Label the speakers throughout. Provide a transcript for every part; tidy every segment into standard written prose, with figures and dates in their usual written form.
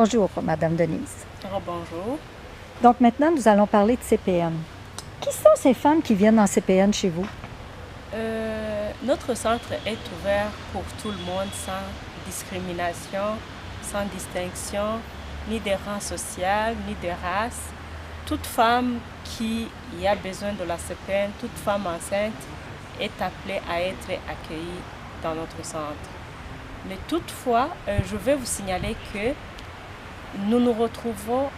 Speaker 1: Bonjour, Madame Denise.
Speaker 2: Oh, bonjour.
Speaker 1: Donc maintenant, nous allons parler de CPN. Qui sont ces femmes qui viennent en CPN chez vous?
Speaker 2: Notre centre est ouvert pour tout le monde sans discrimination, sans distinction, ni de rang social, ni de race. Toute femme qui a besoin de la CPN, toute femme enceinte est appelée à être accueillie dans notre centre. Mais toutefois, je vais vous signaler que nous nous retrouvons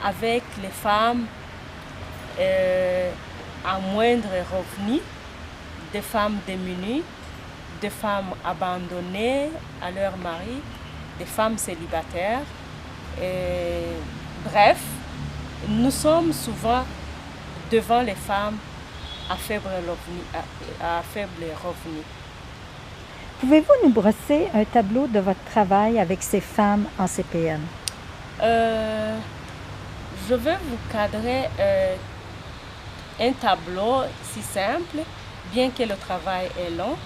Speaker 2: avec les femmes à moindre revenu, des femmes démunies, des femmes abandonnées à leur mari, des femmes célibataires. Bref, nous sommes souvent devant les femmes à faible revenu.
Speaker 1: Pouvez-vous nous brosser un tableau de votre travail avec ces femmes en CPN?
Speaker 2: Je vais vous cadrer un tableau si simple, bien que le travail est long.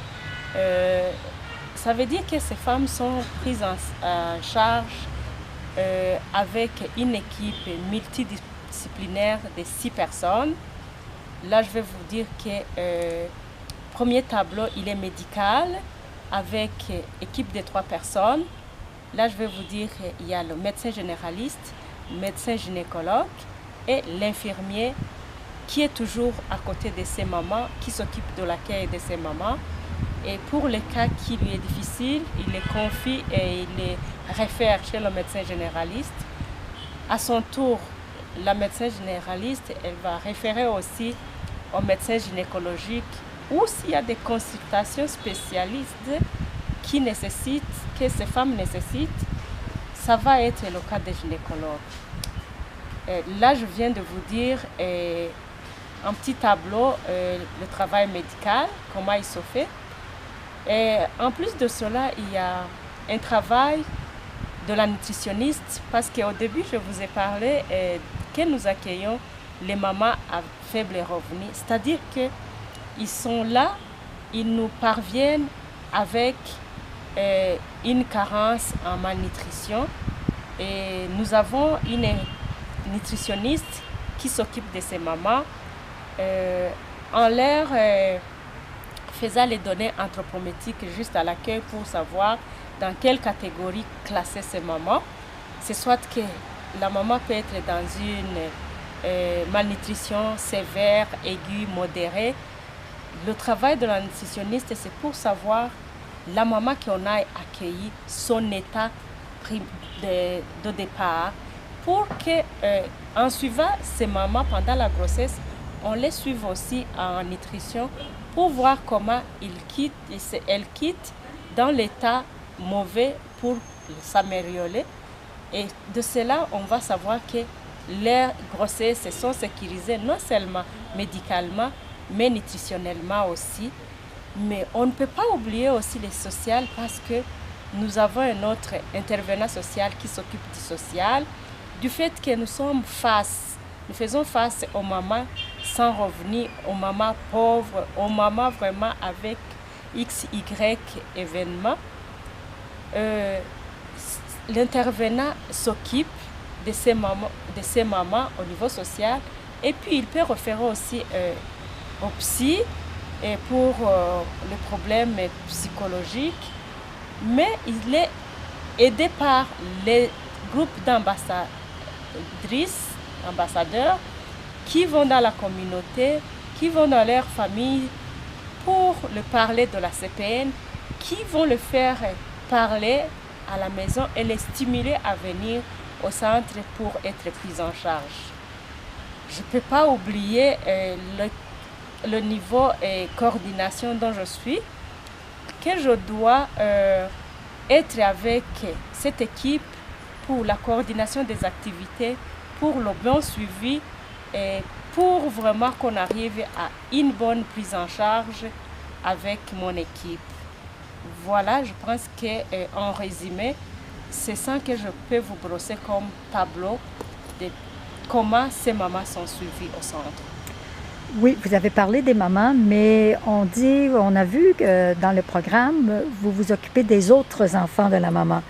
Speaker 2: Ça veut dire que ces femmes sont prises en charge avec une équipe multidisciplinaire de 6 personnes. Là, je vais vous dire que premier tableau, il est médical avec équipe de 3 personnes. Là, je vais vous dire qu'il y a le médecin généraliste, le médecin gynécologue et l'infirmier qui est toujours à côté de ses mamans, qui s'occupe de l'accueil de ses mamans. Et pour les cas qui lui est difficile, il les confie et il les réfère chez le médecin généraliste. À son tour, la médecin généraliste, elle va référer aussi au médecin gynécologique ou s'il y a des consultations spécialistes que ces femmes nécessitent, ça va être le cas des gynécologues. Là, je viens de vous dire un petit tableau, le travail médical, comment il se fait. Et en plus de cela, il y a un travail de la nutritionniste parce qu'au début, je vous ai parlé que nous accueillons les mamans à faible revenu. C'est-à-dire qu'ils sont là, ils nous parviennent avec une carence en malnutrition et nous avons une nutritionniste qui s'occupe de ces mamans en leur faisant les données anthropométriques juste à l'accueil pour savoir dans quelle catégorie classer ces mamans. C'est soit que la maman peut être dans une malnutrition sévère, aiguë, modérée. Le travail de la nutritionniste, c'est pour savoir la maman qu'on a accueillie, son état de départ, pour que, en suivant ces mamans pendant la grossesse, on les suive aussi en nutrition pour voir comment elles quittent dans l'état mauvais pour s'améliorer. Et de cela, on va savoir que leurs grossesses sont sécurisées non seulement médicalement, mais nutritionnellement aussi. Mais on ne peut pas oublier aussi les sociales parce que nous avons un autre intervenant social qui s'occupe du social. Du fait que nous faisons face aux mamans sans revenu, aux mamans pauvres, aux mamans vraiment avec X, Y événements. L'intervenant s'occupe de ces mamans au niveau social et puis il peut référer aussi au psy et pour les problèmes psychologiques, mais il est aidé par les groupes ambassadeurs qui vont dans la communauté, qui vont dans leur famille pour le parler de la CPN, qui vont le faire parler à la maison et les stimuler à venir au centre pour être pris en charge. Je ne peux pas oublier le niveau coordination dont je suis, que je dois être avec cette équipe pour la coordination des activités, pour le bon suivi et pour vraiment qu'on arrive à une bonne prise en charge avec mon équipe. Voilà, je pense qu'en résumé, c'est ça que je peux vous brosser comme tableau de comment ces mamans sont suivies au centre.
Speaker 1: Oui, vous avez parlé des mamans, mais on a vu que dans le programme, vous vous occupez des autres enfants de la maman.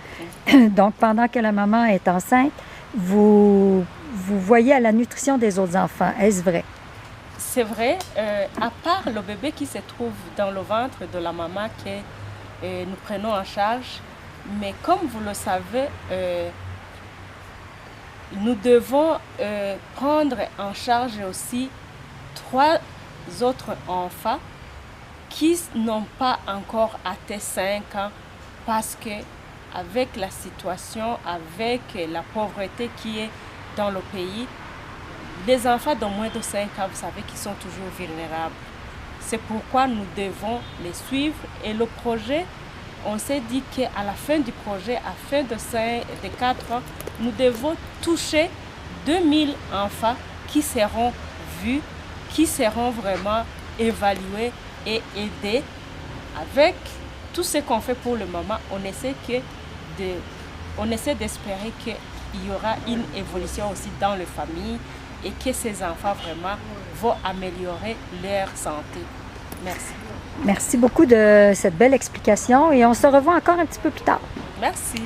Speaker 1: Donc, pendant que la maman est enceinte, vous voyez à la nutrition des autres enfants. Est-ce vrai?
Speaker 2: C'est vrai, à part le bébé qui se trouve dans le ventre de la maman que nous prenons en charge, mais comme vous le savez, nous devons prendre en charge aussi 3 autres enfants qui n'ont pas encore atteint 5 ans parce que avec la situation, avec la pauvreté qui est dans le pays, les enfants de moins de 5 ans, vous savez qu'ils sont toujours vulnérables. C'est pourquoi nous devons les suivre et le projet, on s'est dit qu'à la fin du projet, à la fin de 4 ans, nous devons toucher 2000 enfants qui seront vus, qui seront vraiment évalués et aidés. Avec tout ce qu'on fait pour le moment, on essaie d'espérer qu'il y aura une évolution aussi dans les familles et que ces enfants vraiment vont améliorer leur santé. Merci.
Speaker 1: Merci beaucoup de cette belle explication et on se revoit encore un petit peu plus tard.
Speaker 2: Merci.